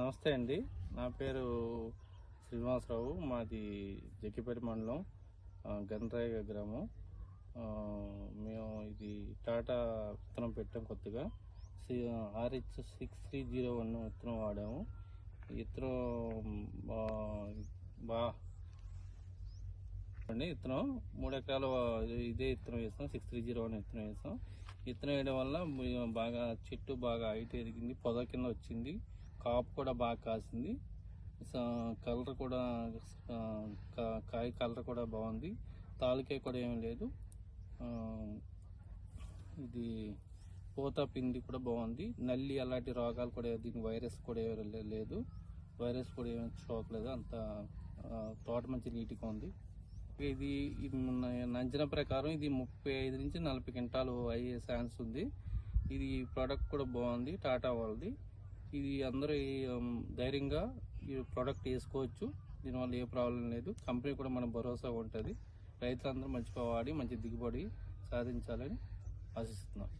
నమస్తే అండి. నా పేరు శ్రీనివాసరావు. మాది జక్కిపేట మండలం, గండ్రాయ గ్రామం. మేము ఇది టాటా విత్తనం పెట్టాం. కొత్తగా RH6301 విత్తనం వాడాము. విత్తనం విత్తనం 3 ఎకరాలు ఇదే విత్తనం వేస్తాం. 6301 విత్తనం వేస్తాం. విత్తనం వేయడం వల్ల బాగా చెట్టు బాగా హైట్ ఎదిగింది, పొద కింద వచ్చింది, కాపు కూడా బాగా కాసింది. కలర్ కూడా కాయ కలర్ కూడా బాగుంది. తాలుకాయ కూడా ఏమీ లేదు. ఇది పూత పిండి కూడా బాగుంది. నల్లి అలాంటి రోగాలు కూడా, దీనికి వైరస్ కూడా లేదు. వైరస్ కూడా ఏమీ చూడలేదు. అంత తోట మంచి నీట్గా ఉంది. ఇది అంచనా ప్రకారం ఇది 35 నుంచి 40 క్వింటాలు అయ్యే ఛాన్స్ ఉంది. ఇది ప్రోడక్ట్ కూడా బాగుంది, టాటా వాళ్ళది. ఇది అందరూ ధైర్యంగా ఈ ప్రోడక్ట్ వేసుకోవచ్చు. దీనివల్ల ఏ ప్రాబ్లం లేదు. కంపెనీ కూడా మన భరోసా ఉంటుంది. రైతులందరూ మంచిగా వాడి మంచి దిగుబడి సాధించాలని ఆశిస్తున్నాం.